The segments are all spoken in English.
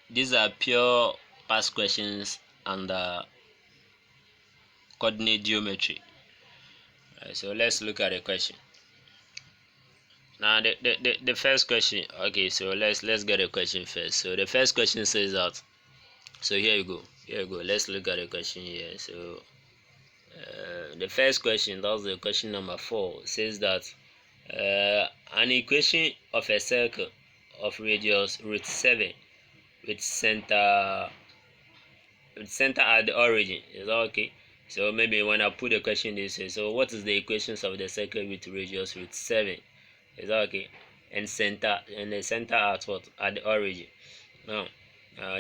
these are pure past questions under coordinate geometry. So let's look at the question. Now the first question. Okay, so let's get the question first. So the first question says that. So here you go. Here you go. Let's look at the question here. So the first question, that's the question number 4, says that an equation of a circle of radius root 7 with center at the origin. Is that okay? So maybe when I put the question this way, so what is the equations of the circle with radius root 7? Is that okay? And the center at what? At the origin. Now,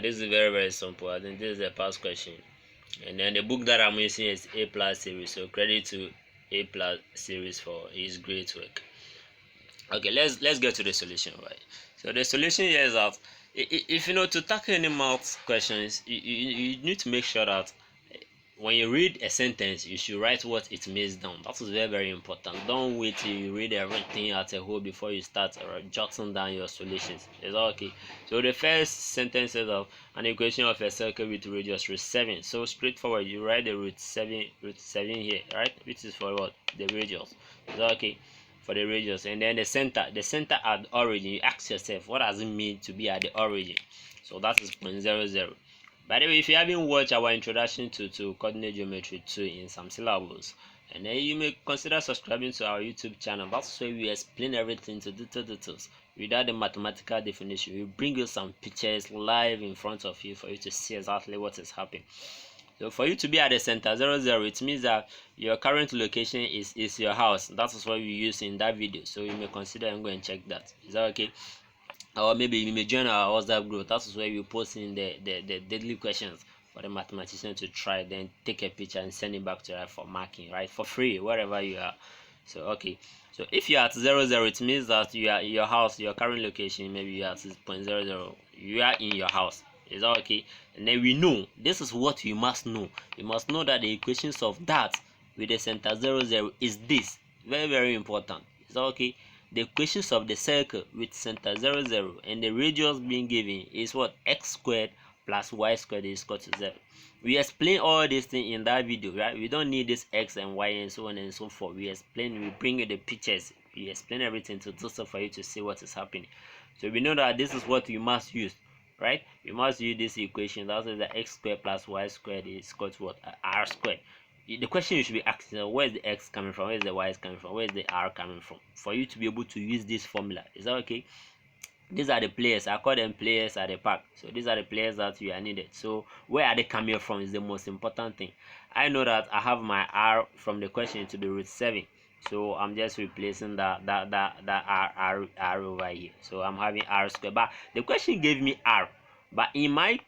this is very simple. I think this is a past question. And then the book that I'm using is A plus series. So credit to A plus series for his great work. Okay, let's get to the solution, right? So the solution here is that if you know to tackle any math questions, you need to make sure that when you read a sentence, you should write what it means down. That is very important. Don't wait till you read everything as a whole before you start jotting down your solutions. Is that okay? So the first sentence is of an equation of a circle with radius root 7. So straightforward, you write the root 7 here, right? Which is for what? The radius. Is that okay? For the radius. And then the center at the origin, you ask yourself, what does it mean to be at the origin? So that is 0.00. By the way, if you haven't watched our introduction to coordinate geometry 2 in some syllables, and then you may consider subscribing to our YouTube channel. That's where we explain everything to details without the mathematical definition. We bring you some pictures live in front of you for you to see exactly what is happening. So for you to be at the center 00, it means that your current location is your house. That is what we use in that video. So you may consider and go and check that. Is that okay? Or maybe you may join our WhatsApp group. That is where we post in the deadly questions for the mathematician to try, then take a picture and send it back to us for marking, right? For free, wherever you are. So okay. So if you're at 00, it means that you are in your house, your current location, maybe you are at 6.00. You are in your house. Is that okay? And then we know this is what you must know. You must know that the equations of that with the center 00 is this. Very important. Is that okay? The equations of the circle with center 00 and the radius being given is what? X squared plus y squared is equal to 0. We explain all these things in that video, right? We don't need this x and y and so on and so forth. We bring you the pictures, we explain everything to just for you to see what is happening. So we know that this is what you must use, right? You must use this equation. That is the x squared plus y squared is equal to what? R squared. The question you should be asking, where is the x coming from, where is the y coming from, where is the r coming from, for you to be able to use this formula. Is that okay? These are the players. I call them players at the park. So these are the players that you are needed. So where are they coming from is the most important thing. I know that I have my r from the question to the root 7. So I'm just replacing that r over here. So I'm having r squared. But the question gave me r. But in my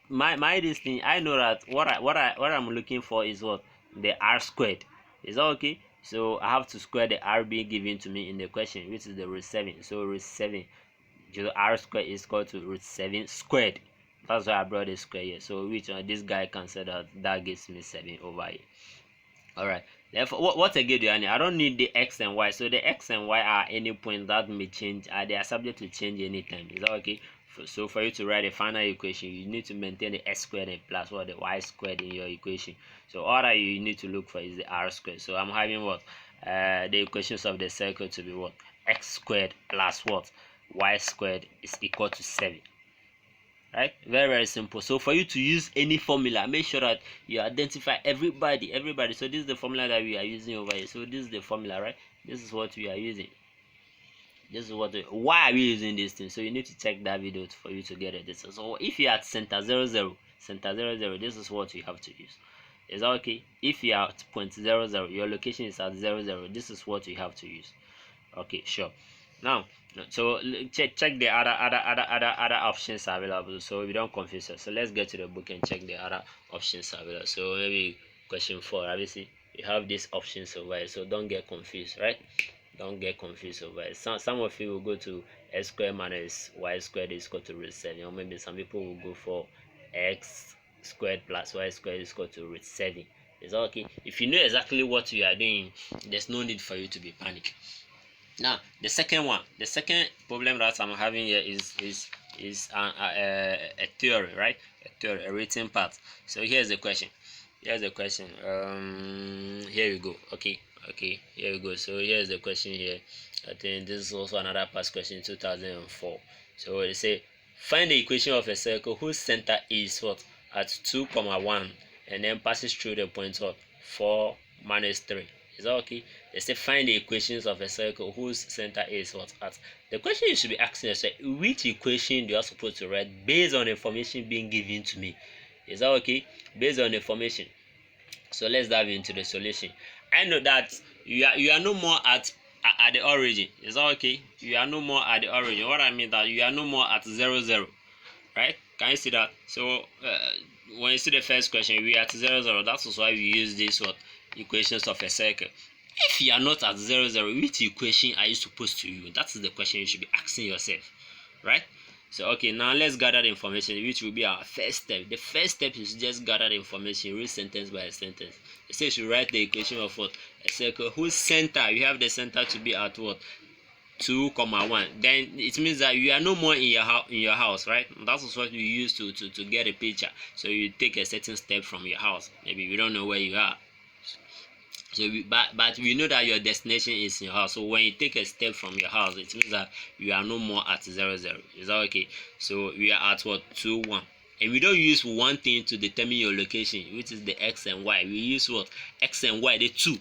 this thing, I know that what I'm looking for is what? The r squared. Is that okay? So I have to square the r being given to me in the question, which is the root 7. So root 7, r squared is equal to root 7 squared. That's why I brought the square here. So which this guy can say that gives me 7 over here. Alright, therefore what again do I need? I don't need the x and y. So the x and y are any point that may change. They are subject to change anytime. Is that okay? So for you to write a final equation, you need to maintain the x squared and plus what? The y squared in your equation. So all that you need to look for is the r squared. So I'm having what? The equations of the circle to be what? X squared plus what? Y squared is equal to 7. Right? Very simple. So for you to use any formula, make sure that you identify everybody. So this is the formula that we are using over here. So this is the formula, right? This is what we are using. This is what why are we using this thing? So you need to check that video for you to get it. So if you're at center 00, this is what you have to use. Is that okay? If you are at point 00, your location is at 00, this is what you have to use. Okay, sure. Now, so check the other options available, so we don't confuse us. So let's get to the book and check the other options available. So maybe question 4, obviously you have these options over here, so don't get confused, right? Don't get confused over it. Some of you will go to x squared minus y squared is equal to root 7, or maybe some people will go for x squared plus y squared is equal to root 7. Is that okay? If you know exactly what you are doing, there's no need for you to be panicked. Now the second problem that I'm having here is is a theory, right? A theory, a written part. So here's the question. Here's the question. Here you go. Okay, here you go. So here's the question here. I think this is also another past question in 2004. So they say find the equation of a circle whose center is what at 2 comma 1 and then passes through the point what 4 minus 3. Is that okay? They say find the equations of a circle whose center is what at. The question you should be asking yourself, which equation do you are supposed to write based on the information being given to me? Is that okay? Based on the information. So let's dive into the solution. I know that you are no more at the origin. Is that okay? You are no more at the origin. What I mean that you are no more at 0, 0, right? Can you see that? So when you see the first question, we are at 0, 0. That's why we use this what equations of a circle. If you are not at 0, 0, which equation are you supposed to use? That is the question you should be asking yourself, right? So okay, now let's gather the information, which will be our first step. The first step is just gather the information, read sentence by sentence. It says you write the equation of what a circle whose center you have the center to be at what 2 comma 1. Then it means that you are no more in your house, right? That's what you use to get a picture. So you take a certain step from your house. Maybe you don't know where you are. So but we know that your destination is in your house. So when you take a step from your house, it means that you are no more at 0, 0. Is that okay? So we are at what 2, 1. And we don't use one thing to determine your location, which is the x and y. We use what x and y, the two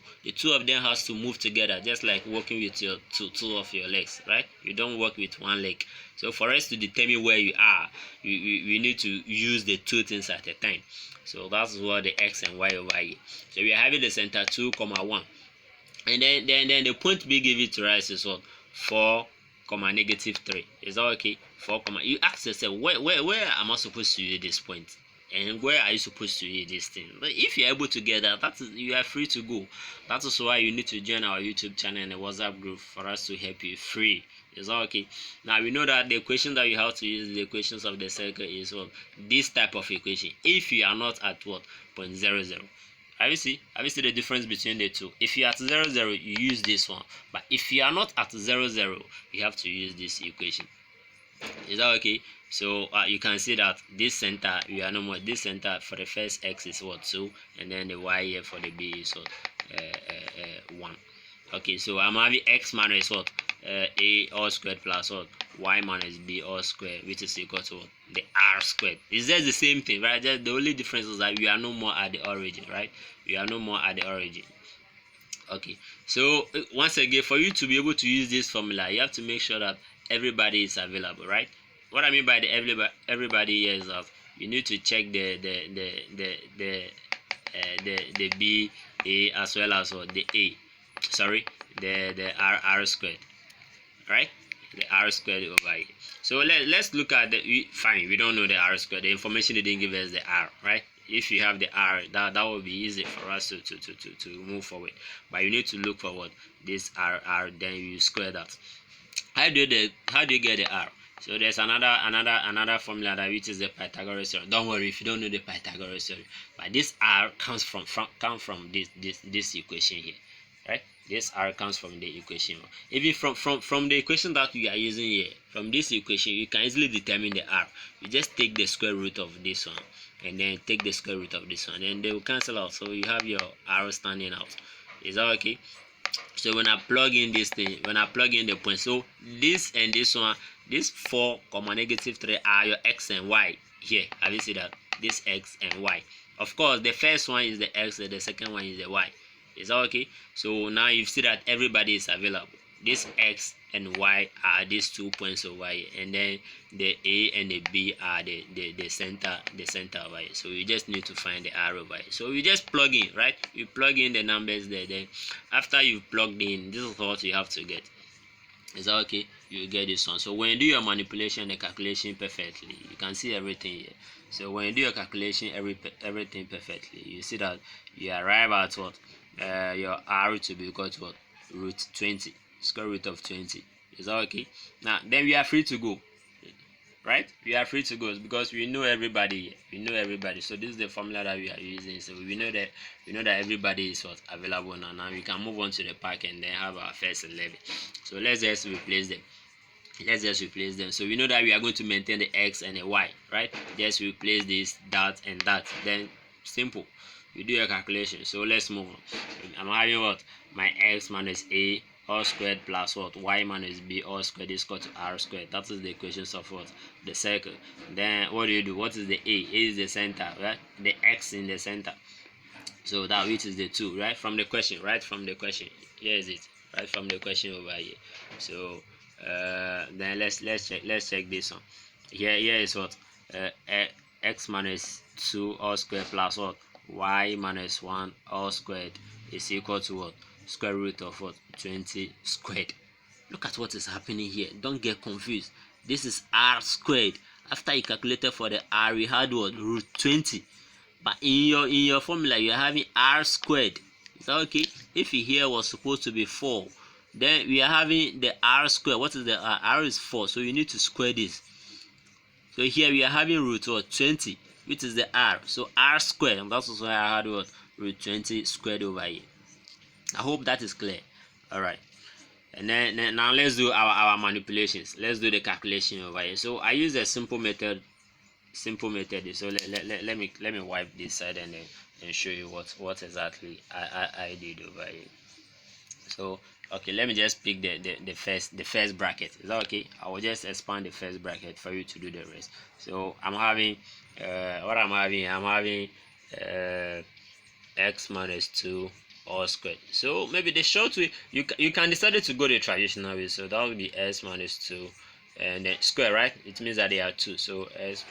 of them has to move together, just like walking with your two of your legs, right? You don't walk with one leg. So for us to determine where you are, we need to use the two things at a time. So that's what the x and y over here. So we are having the center 2 comma 1, and then the point B given to us is what 4 comma negative 3. Is that okay? 4 comma. You ask yourself, where am I supposed to use this point, and where are you supposed to use this thing? But if you're able to get that, you are free to go. That is why you need to join our YouTube channel and the WhatsApp group for us to help you free. Is that okay? Now we know that the equation that you have to use, the equations of the circle, is what this type of equation. If you are not at what 0.00. Have you see the difference between the two? If you are at 0, 0, you use this one. But if you are not at 0, 0, you have to use this equation. Is that okay? So you can see that this center, we are no more. This center for the first x is what 2, and then the y here for the b is what 1. Okay, so I'm having x minus what a all squared plus what y minus b all squared, which is equal to what the r squared. It's just the same thing, right? Just the only difference is that we are no more at the origin, right? We are no more at the origin. Okay, so once again, for you to be able to use this formula, you have to make sure that everybody is available, right? What I mean by the everybody here is that you need to check the b a as well as what the a, sorry, the r squared, right? The r squared over here. So let's look at the fine. We don't know the r squared. The information they didn't give us the r, right? If you have the r, that will be easy for us to move forward. But you need to look for what this r, then you square that. How do you get the r? So there's another formula that, which is the Pythagoras theorem. Don't worry if you don't know the Pythagoras theorem. But this r comes from this equation here, right? This r comes from the equation. Even from the equation that we are using here, from this equation, you can easily determine the r. You just take the square root of this one, and then take the square root of this one, and they will cancel out. So you have your r standing out. Is that okay? So when I plug in this thing, when I plug in the point, so this and this one, this 4 comma negative 3 are your x and y here. Have you seen that? This x and y. Of course, the first one is the x, and the second one is the y. Is that okay? So now you see that everybody is available. This x and y are these 2 points over here, and then the a and the b are the center over here. So you just need to find the r over here. So you just plug in, right? You plug in the numbers there. Then after you've plugged in, this is what you have to get. Is that okay? You get this one. So when you do your manipulation, the calculation perfectly, you can see everything here. So when you do your calculation, everything perfectly, you see that you arrive at what your r to be equal to what root 20, square root of 20. Is that okay? Now then we are free to go, right? We are free to go because we know everybody here. We know everybody. So this is the formula that we are using. So we know that everybody is what available now. Now we can move on to the pack and then have our first 11. So let's just replace them. let's just replace them. So we know that we are going to maintain the x and the y, right? Just replace this, that, and that. Then simple. We do a calculation. So let's move on. I'm having what? My x minus a all squared plus what? Y minus b all squared is equal to r squared. That is the equations of what? The circle. Then what do? What is the a? A is the center, right? The x in the center. So that which is the 2, right? From the question, right? From the question. Here is it. Right from the question over here. So then let's check this one. Here is what? X minus 2 all squared plus what? Y minus 1 all squared is equal to what? Square root of what? 20 squared. Look at what is happening here. Don't get confused. This is r squared. After you calculated for the r, we had what? Root 20. But in your formula, you are having r squared. Is that okay? If here was supposed to be 4, then we are having the r squared. What is the r? R is 4, so you need to square this. So here we are having root what? 20, which is the r. So r squared, and that's why I had what? Root 20 squared over here. I hope that is clear. All right. And then now let's do our manipulations. Let's do the calculation over here. So I use a simple method. So let me wipe this side and then show you what exactly I did over here. So okay, let me just pick the first bracket. Is that okay? I will just expand the first bracket for you to do the rest. So I'm having I'm having x minus 2 all squared. So maybe the short way, you can decide to go the traditional way. So that would be s minus 2 and then square, right? It means that they are 2. So s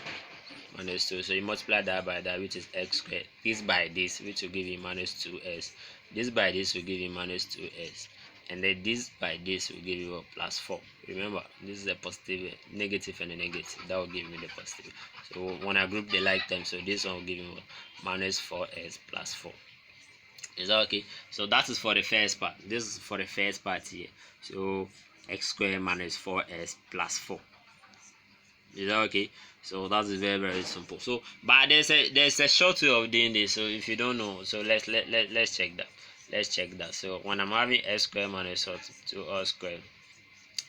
minus 2. So you multiply that by that, which is x squared. This by this, which will give you minus 2s. This by this will give you minus 2s. And then this by this will give you a plus 4. Remember, this is a positive, negative, and a negative. That will give me the positive. So when I group the like terms, so this one will give me minus 4s plus 4. Is that okay? So that is for the first part. This is for the first part here. So x squared minus 4s plus 4. Is that okay? So that's very simple. So but there's a short way of doing this. So if you don't know, so let's check that. Let's check that. So when I'm having x squared minus 2 all squared,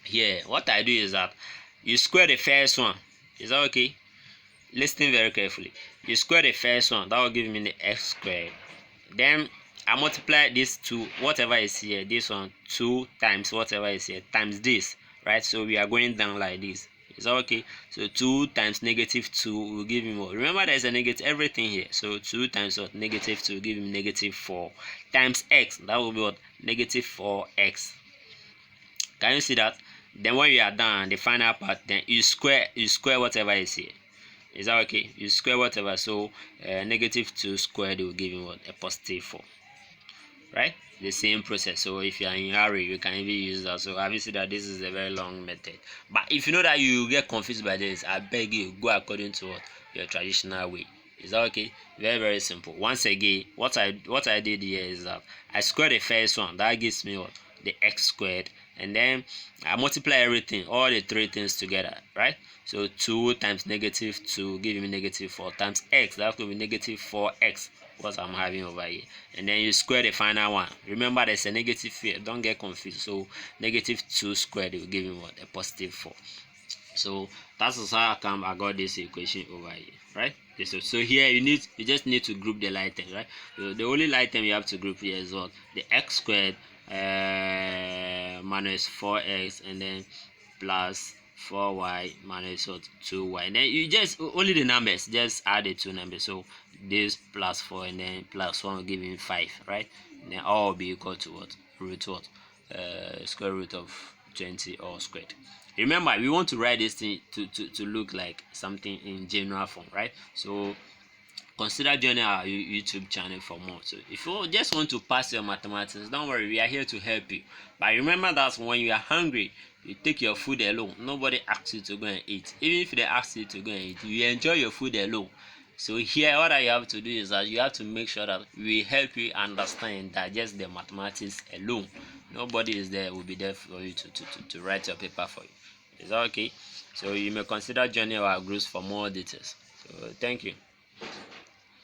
here what I do is that you square the first one. Is that okay? Listen very carefully. You square the first one, that will give me the x squared. Then I multiply this to whatever is here. This one 2 times whatever is here times this, right? So we are going down like this. Is that okay? So 2 times negative 2 will give me more. Remember, there's a negative everything here. So 2 times what? Negative 2 will give me negative 4 times x. That will be what? Negative 4x. Can you see that? Then when you are done, the final part, then you square whatever is here. Is that okay? You square whatever. So negative 2 squared will give you what? A positive 4. Right? The same process. So if you are in a hurry, you can even use that. So obviously that this is a very long method. But if you know that you get confused by this, I beg you, go according to what? Your traditional way. Is that okay? Very simple. Once again, what I did here is that I squared the first one. That gives me what? The x squared. And then I multiply everything, all the three things together, right? So 2 times negative 2 give me negative 4 times x. That will be negative 4x. What I'm having over here. And then you square the final one. Remember, there's a negative here. Don't get confused. So negative 2 squared will give me what? A positive 4. So that's how I got this equation over here, right? Okay, so here you just need to group the light term, right? So the only light term you have to group here is what? The x squared minus 4x and then plus 4y minus what? 2y. And then you just only the numbers, just add the two numbers. So this plus 4 and then plus 1 will give me 5, right? And then all will be equal to what? Root what? Square root of 20 all squared. Remember, we want to write this thing to look like something in general form, right? So consider joining our YouTube channel for more. So if you just want to pass your mathematics, don't worry, we are here to help you. But remember that when you are hungry, you take your food alone. Nobody asks you to go and eat. Even if they ask you to go and eat, you enjoy your food alone. So here what you have to do is that you have to make sure that we help you understand and digest the mathematics alone. Nobody is there will be there for you to write your paper for you. Is that okay? So you may consider joining our groups for more details. So thank you.